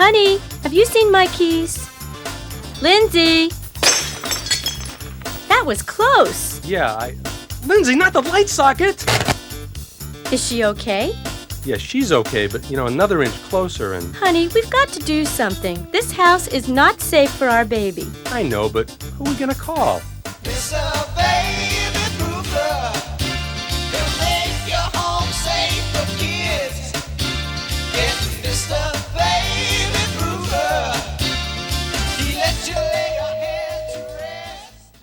Honey, have you seen my keys? Lindsay! That was close. Yeah, Lindsay, not the light socket! Is she okay? Yeah, she's okay, but, another inch closer and... Honey, we've got to do something. This house is not safe for our baby. I know, but who are we gonna call? It's a baby proofer. They'll make your home safe for kids. Get Mr. Baby Proofer. He lets you lay your head to rest.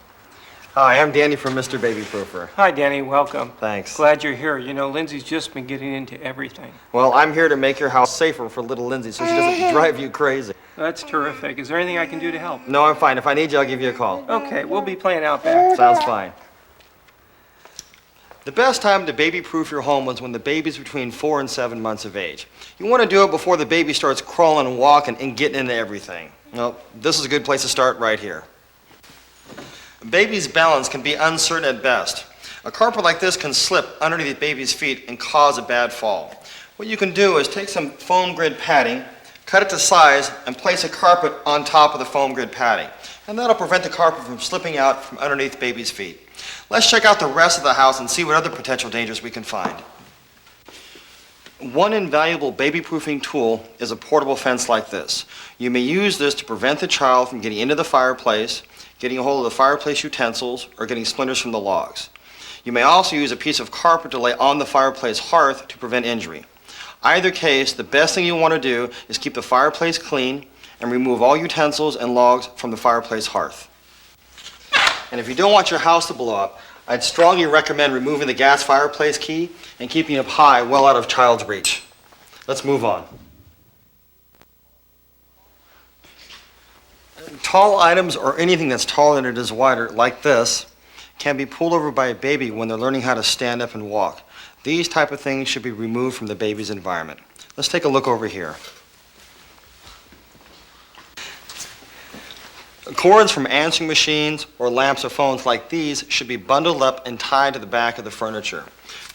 Hi, I'm Danny from Mr. Baby Proofer. Hi, Danny. Welcome. Thanks. Glad you're here. Lindsay's just been getting into everything. Well, I'm here to make your house safer for little Lindsay so she doesn't drive you crazy. That's terrific. Is there anything I can do to help? No, I'm fine. If I need you, I'll give you a call. Okay, we'll be playing out back. Sounds fine. The best time to baby-proof your home is when the baby's between 4 and 7 months of age. You want to do it before the baby starts crawling and walking and getting into everything. Well, this is a good place to start right here. A baby's balance can be uncertain at best. A carpet like this can slip underneath the baby's feet and cause a bad fall. What you can do is take some foam grid padding, cut it to size, and place a carpet on top of the foam grid padding. And that'll prevent the carpet from slipping out from underneath baby's feet. Let's check out the rest of the house and see what other potential dangers we can find. One invaluable baby-proofing tool is a portable fence like this. You may use this to prevent the child from getting into the fireplace, getting a hold of the fireplace utensils, or getting splinters from the logs. You may also use a piece of carpet to lay on the fireplace hearth to prevent injury. Either case, the best thing you want to do is keep the fireplace clean and remove all utensils and logs from the fireplace hearth. And if you don't want your house to blow up, I'd strongly recommend removing the gas fireplace key and keeping it high, well out of child's reach. Let's move on. Tall items or anything that's taller than it is wider, like this, can be pulled over by a baby when they're learning how to stand up and walk. These type of things should be removed from the baby's environment. Let's take a look over here. Cords from answering machines or lamps or phones like these should be bundled up and tied to the back of the furniture.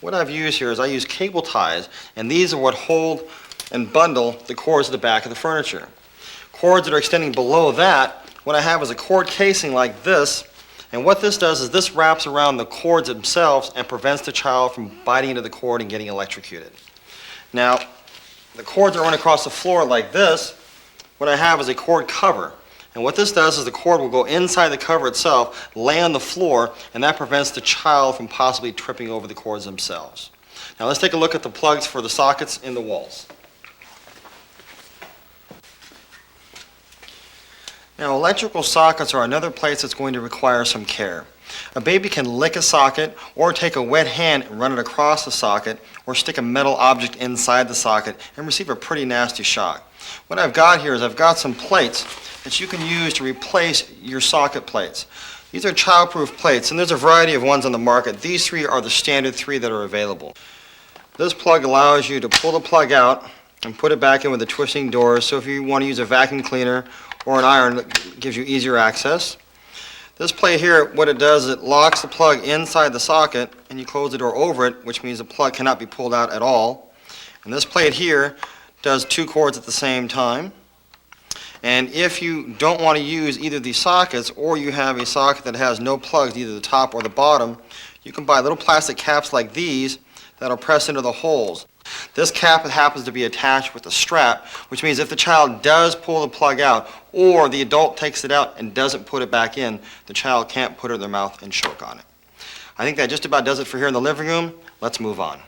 What I've used here is I use cable ties, and these are what hold and bundle the cords to the back of the furniture. Cords that are extending below that, what I have is a cord casing like this, and what this does is this wraps around the cords themselves and prevents the child from biting into the cord and getting electrocuted. Now, the cords that run across the floor like this, what I have is a cord cover. And what this does is the cord will go inside the cover itself, lay on the floor, and that prevents the child from possibly tripping over the cords themselves. Now let's take a look at the plugs for the sockets in the walls. Now electrical sockets are another place that's going to require some care. A baby can lick a socket or take a wet hand and run it across the socket or stick a metal object inside the socket and receive a pretty nasty shock. What I've got here is I've got some plates that you can use to replace your socket plates. These are child-proof plates, and there's a variety of ones on the market. These three are the standard three that are available. This plug allows you to pull the plug out and put it back in with the twisting doors, so if you want to use a vacuum cleaner or an iron, it gives you easier access. This plate here, what it does is it locks the plug inside the socket, and you close the door over it, which means the plug cannot be pulled out at all. And this plate here does two cords at the same time. And if you don't want to use either of these sockets, or you have a socket that has no plugs, either the top or the bottom, you can buy little plastic caps like these that'll press into the holes. This cap happens to be attached with a strap, which means if the child does pull the plug out, or the adult takes it out and doesn't put it back in, the child can't put it in their mouth and choke on it. I think that just about does it for here in the living room. Let's move on.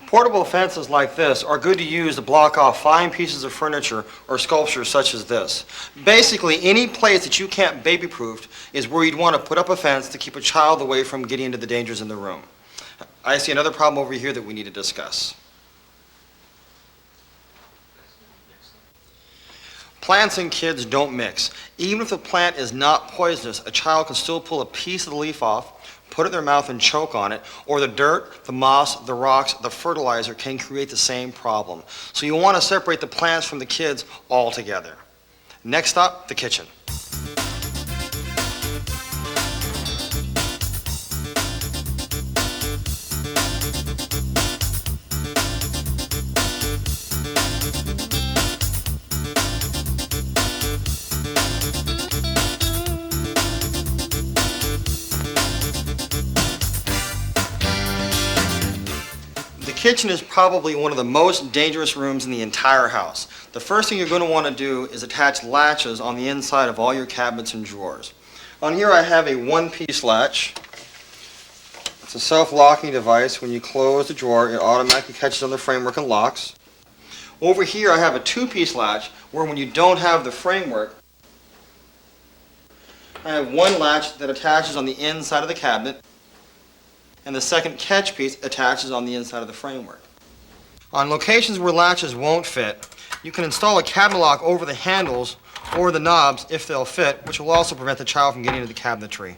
Portable fences like this are good to use to block off fine pieces of furniture or sculptures such as this. Basically, any place that you can't baby-proof is where you'd want to put up a fence to keep a child away from getting into the dangers in the room. I see another problem over here that we need to discuss. Plants and kids don't mix. Even if the plant is not poisonous, a child can still pull a piece of the leaf off, put it in their mouth and choke on it, or the dirt, the moss, the rocks, the fertilizer can create the same problem. So you want to separate the plants from the kids altogether. Next up, the kitchen. kitchen is probably one of the most dangerous rooms in the entire house. The first thing you're going to want to do is attach latches on the inside of all your cabinets and drawers. On here I have a one-piece latch. It's a self-locking device. When you close the drawer, it automatically catches on the framework and locks. Over here I have a two-piece latch where when you don't have the framework, I have one latch that attaches on the inside of the cabinet, and the second catch piece attaches on the inside of the framework. On locations where latches won't fit, you can install a cabinet lock over the handles or the knobs if they'll fit, which will also prevent the child from getting into the cabinetry.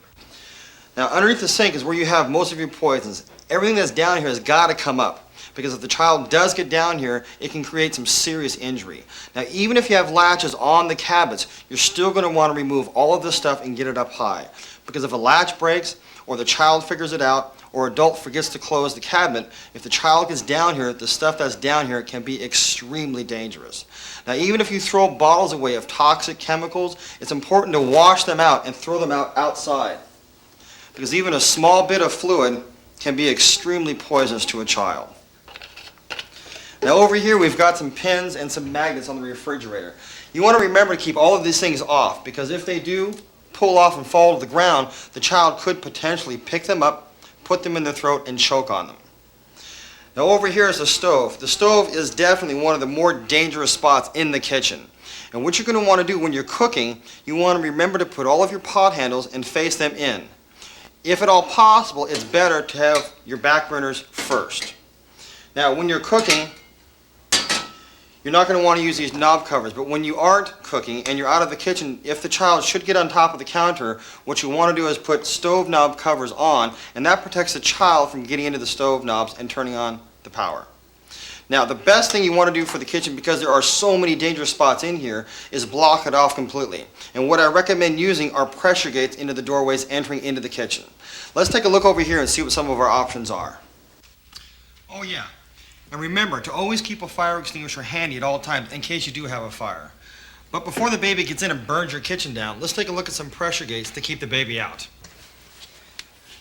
Now, underneath the sink is where you have most of your poisons. Everything that's down here has got to come up, because if the child does get down here, it can create some serious injury. Now, even if you have latches on the cabinets, you're still going to want to remove all of this stuff and get it up high, because if a latch breaks, or the child figures it out, or adult forgets to close the cabinet, if the child gets down here, the stuff that's down here can be extremely dangerous. Now, even if you throw bottles away of toxic chemicals, it's important to wash them out and throw them out outside, because even a small bit of fluid can be extremely poisonous to a child. Now, over here we've got some pins and some magnets on the refrigerator. You want to remember to keep all of these things off, because if they do pull off and fall to the ground, the child could potentially pick them up, put them in their throat, and choke on them. Now, over here is the stove. The stove is definitely one of the more dangerous spots in the kitchen. And what you're going to want to do when you're cooking, you want to remember to put all of your pot handles and face them in. If at all possible, it's better to have your back burners first. Now, when you're cooking, you're not going to want to use these knob covers, but when you aren't cooking and you're out of the kitchen, if the child should get on top of the counter, what you want to do is put stove knob covers on, and that protects the child from getting into the stove knobs and turning on the power. Now, the best thing you want to do for the kitchen, because there are so many dangerous spots in here, is block it off completely. And what I recommend using are pressure gates into the doorways entering into the kitchen. Let's take a look over here and see what some of our options are. Oh yeah. And remember to always keep a fire extinguisher handy at all times in case you do have a fire. But before the baby gets in and burns your kitchen down, let's take a look at some pressure gates to keep the baby out.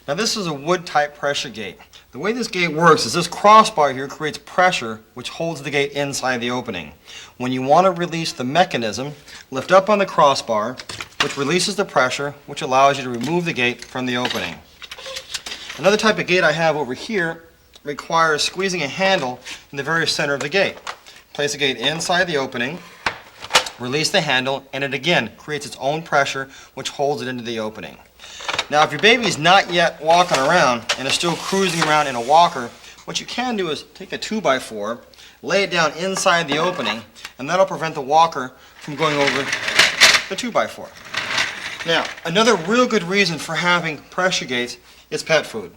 Now, this is a wood type pressure gate. The way this gate works is this crossbar here creates pressure which holds the gate inside the opening. When you want to release the mechanism, lift up on the crossbar, which releases the pressure, which allows you to remove the gate from the opening. Another type of gate I have over here requires squeezing a handle in the very center of the gate. Place the gate inside the opening, release the handle, and it again creates its own pressure which holds it into the opening. Now, if your baby is not yet walking around and is still cruising around in a walker, what you can do is take a 2x4, lay it down inside the opening, and that'll prevent the walker from going over the 2x4. Now, another real good reason for having pressure gates is pet food.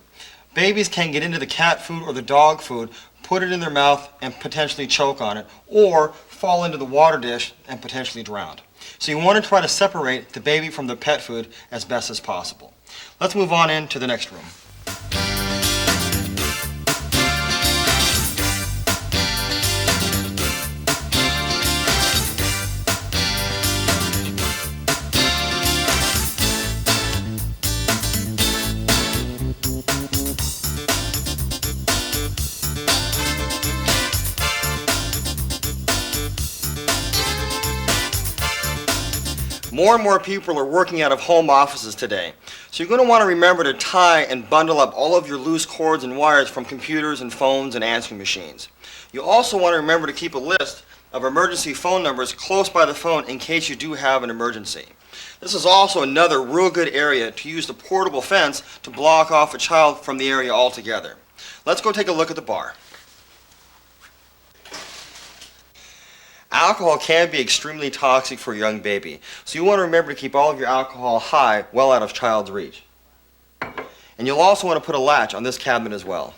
Babies can get into the cat food or the dog food, put it in their mouth and potentially choke on it, or fall into the water dish and potentially drown. So you want to try to separate the baby from the pet food as best as possible. Let's move on into the next room. More and more people are working out of home offices today. So you're going to want to remember to tie and bundle up all of your loose cords and wires from computers and phones and answering machines. You also want to remember to keep a list of emergency phone numbers close by the phone in case you do have an emergency. This is also another real good area to use the portable fence to block off a child from the area altogether. Let's go take a look at the bar. Alcohol can be extremely toxic for a young baby, so you want to remember to keep all of your alcohol high, well out of child's reach. And you'll also want to put a latch on this cabinet as well.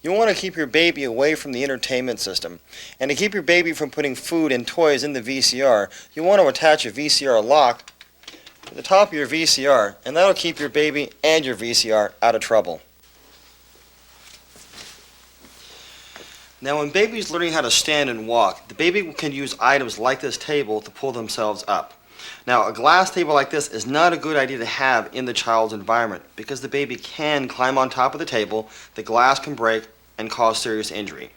You want to keep your baby away from the entertainment system. And to keep your baby from putting food and toys in the VCR, you want to attach a VCR lock to the top of your VCR, and that'll keep your baby and your VCR out of trouble. Now, when babies learning how to stand and walk, the baby can use items like this table to pull themselves up. Now, a glass table like this is not a good idea to have in the child's environment because the baby can climb on top of the table, the glass can break, and cause serious injury.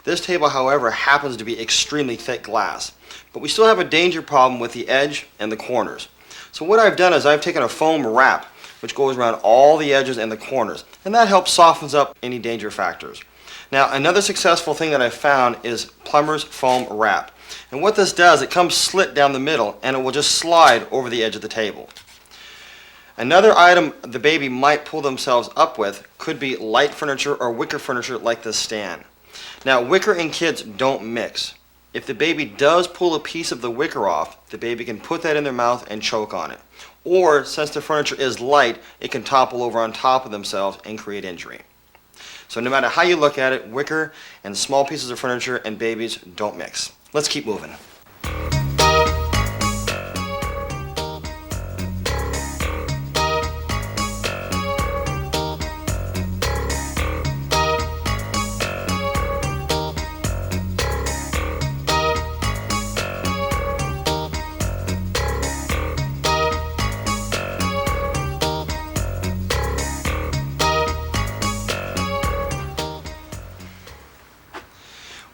This table, however, happens to be extremely thick glass, but we still have a danger problem with the edge and the corners. So what I've done is I've taken a foam wrap which goes around all the edges and the corners, and that helps softens up any danger factors. Now, another successful thing that I've found is plumber's foam wrap. And what this does, it comes slit down the middle and it will just slide over the edge of the table. Another item the baby might pull themselves up with could be light furniture or wicker furniture like this stand. Now, wicker and kids don't mix. If the baby does pull a piece of the wicker off, the baby can put that in their mouth and choke on it. Or, since the furniture is light, it can topple over on top of themselves and create injury. So no matter how you look at it, wicker and small pieces of furniture and babies don't mix. Let's keep moving.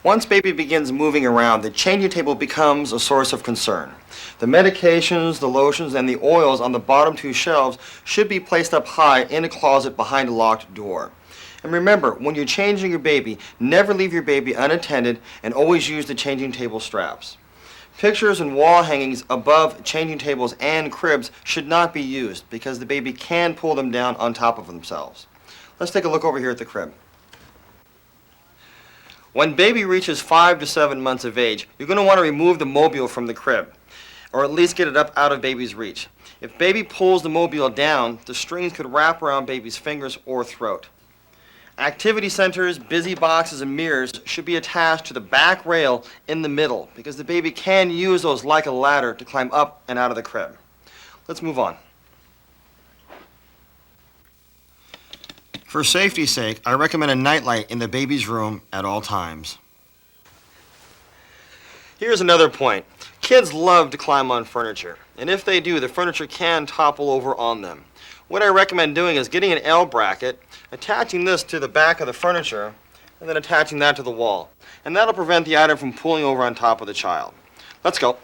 Once baby begins moving around, the changing table becomes a source of concern. The medications, the lotions, and the oils on the bottom two shelves should be placed up high in a closet behind a locked door. And remember, when you're changing your baby, never leave your baby unattended and always use the changing table straps. Pictures and wall hangings above changing tables and cribs should not be used because the baby can pull them down on top of themselves. Let's take a look over here at the crib. When baby reaches 5 to 7 months of age, you're going to want to remove the mobile from the crib, or at least get it up out of baby's reach. If baby pulls the mobile down, the strings could wrap around baby's fingers or throat. Activity centers, busy boxes, and mirrors should be attached to the back rail in the middle because the baby can use those like a ladder to climb up and out of the crib. Let's move on. For safety's sake, I recommend a nightlight in the baby's room at all times. Here's another point. Kids love to climb on furniture, and if they do, the furniture can topple over on them. What I recommend doing is getting an L bracket, attaching this to the back of the furniture, and then attaching that to the wall. And that'll prevent the item from pulling over on top of the child. Let's go.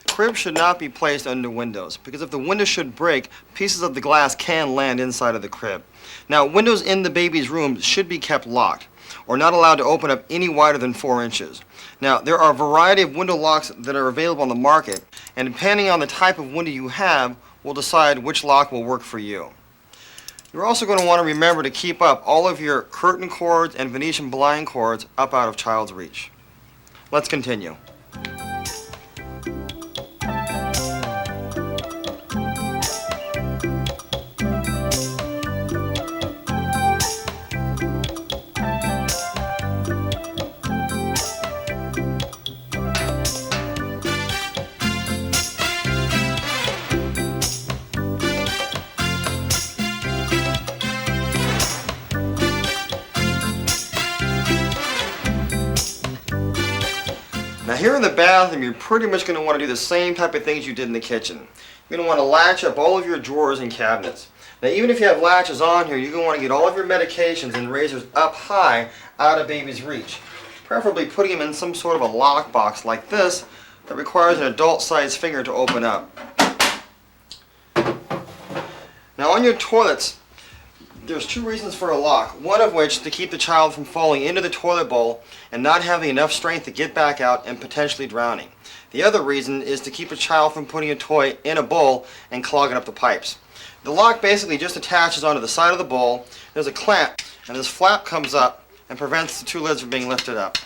Cribs should not be placed under windows because if the window should break, pieces of the glass can land inside of the crib. Now, windows in the baby's room should be kept locked or not allowed to open up any wider than 4 inches. Now, there are a variety of window locks that are available on the market, and depending on the type of window you have, will decide which lock will work for you. You're also going to want to remember to keep up all of your curtain cords and Venetian blind cords up out of child's reach. Let's continue. Now here in the bathroom, you're pretty much going to want to do the same type of things you did in the kitchen. You're going to want to latch up all of your drawers and cabinets. Now even if you have latches on here, you're going to want to get all of your medications and razors up high out of baby's reach. Preferably putting them in some sort of a lock box like this that requires an adult-sized finger to open up. Now on your toilets, there's 2 reasons for a lock, one of which to keep the child from falling into the toilet bowl and not having enough strength to get back out and potentially drowning. The other reason is to keep a child from putting a toy in a bowl and clogging up the pipes. The lock basically just attaches onto the side of the bowl. There's a clamp, and this flap comes up and prevents the 2 lids from being lifted up.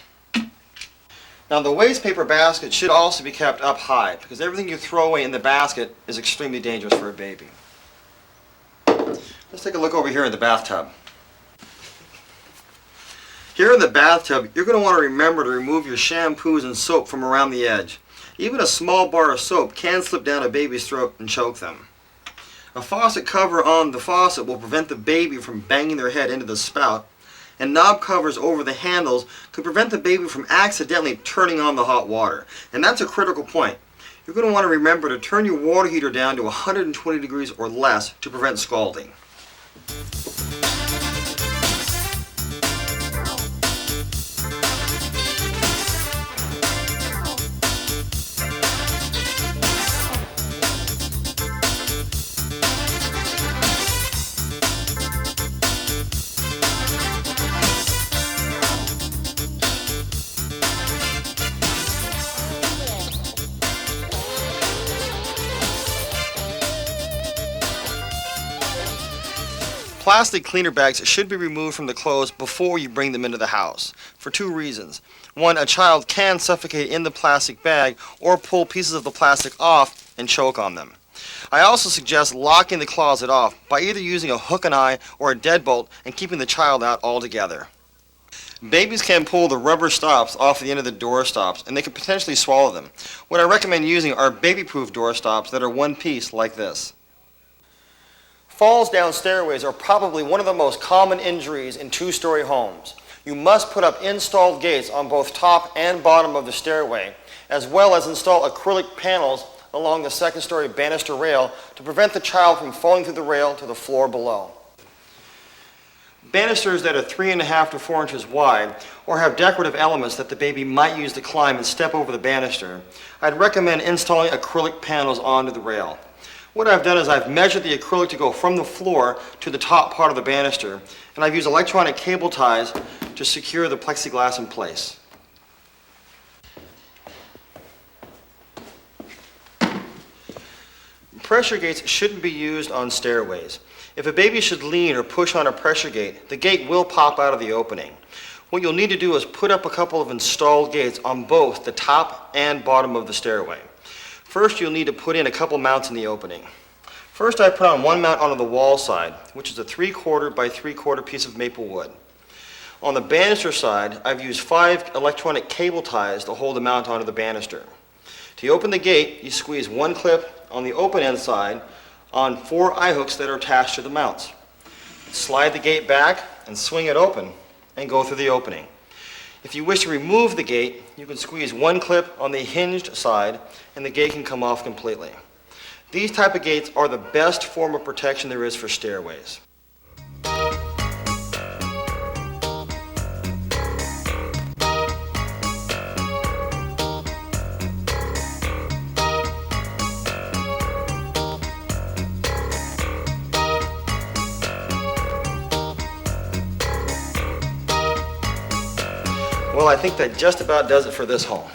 Now the waste paper basket should also be kept up high because everything you throw away in the basket is extremely dangerous for a baby. Let's take a look over here in the bathtub. Here in the bathtub, you're going to want to remember to remove your shampoos and soap from around the edge. Even a small bar of soap can slip down a baby's throat and choke them. A faucet cover on the faucet will prevent the baby from banging their head into the spout, and knob covers over the handles could prevent the baby from accidentally turning on the hot water. And that's a critical point. You're going to want to remember to turn your water heater down to 120 degrees or less to prevent scalding. Plastic cleaner bags should be removed from the clothes before you bring them into the house, for two reasons. One, a child can suffocate in the plastic bag or pull pieces of the plastic off and choke on them. I also suggest locking the closet off by either using a hook and eye or a deadbolt and keeping the child out altogether. Babies can pull the rubber stops off the end of the door stops, and they can potentially swallow them. What I recommend using are baby-proof door stops that are one piece like this. Falls down stairways are probably one of the most common injuries in two-story homes. You must put up installed gates on both top and bottom of the stairway, as well as install acrylic panels along the second-story banister rail to prevent the child from falling through the rail to the floor below. Banisters that are 3.5 to 4 inches wide or have decorative elements that the baby might use to climb and step over the banister, I'd recommend installing acrylic panels onto the rail. What I've done is I've measured the acrylic to go from the floor to the top part of the banister, and I've used electronic cable ties to secure the plexiglass in place. Pressure gates shouldn't be used on stairways. If a baby should lean or push on a pressure gate, the gate will pop out of the opening. What you'll need to do is put up a couple of installed gates on both the top and bottom of the stairway. First, you'll need to put in a couple mounts in the opening. First, I put on one mount onto the wall side, which is a 3/4 by 3/4 piece of maple wood. On the banister side, I've used 5 electronic cable ties to hold the mount onto the banister. To open the gate, you squeeze one clip on the open end side on 4 eye hooks that are attached to the mounts. Slide the gate back and swing it open and go through the opening. If you wish to remove the gate, you can squeeze one clip on the hinged side and the gate can come off completely. These type of gates are the best form of protection there is for stairways. Well, I think that just about does it for this home.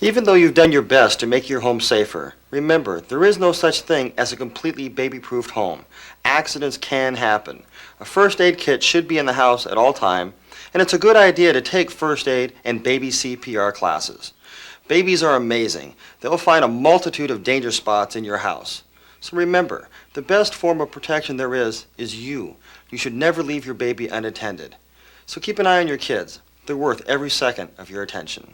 Even though you've done your best to make your home safer, remember, there is no such thing as a completely baby-proofed home. Accidents can happen. A first aid kit should be in the house at all time, and it's a good idea to take first aid and baby CPR classes. Babies are amazing. They'll find a multitude of danger spots in your house. So remember, the best form of protection there is you. You should never leave your baby unattended. So keep an eye on your kids. They're worth every second of your attention.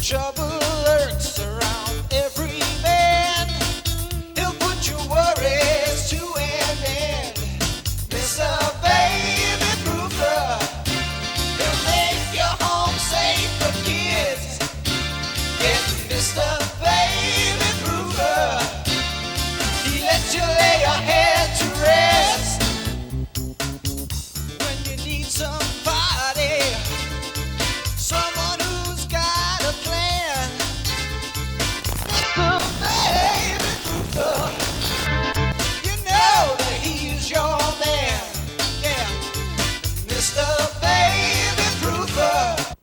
trouble lurks around every man. He'll put your worries to an end. Mr. Baby Proofer, he'll make your home safe for kids. Get Mr. Baby Proofer. He lets you lay your head to rest when you need somebody, someone who's got a plan. Mr. Baby Proofer, you know that he's your man. Yeah, Mr. Baby Proofer.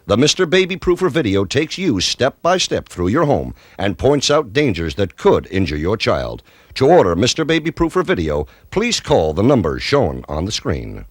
The Mr. Baby Proofer video takes you step by step through your home and points out dangers that could injure your child. To order Mr. Baby Proofer video, please call the numbers shown on the screen.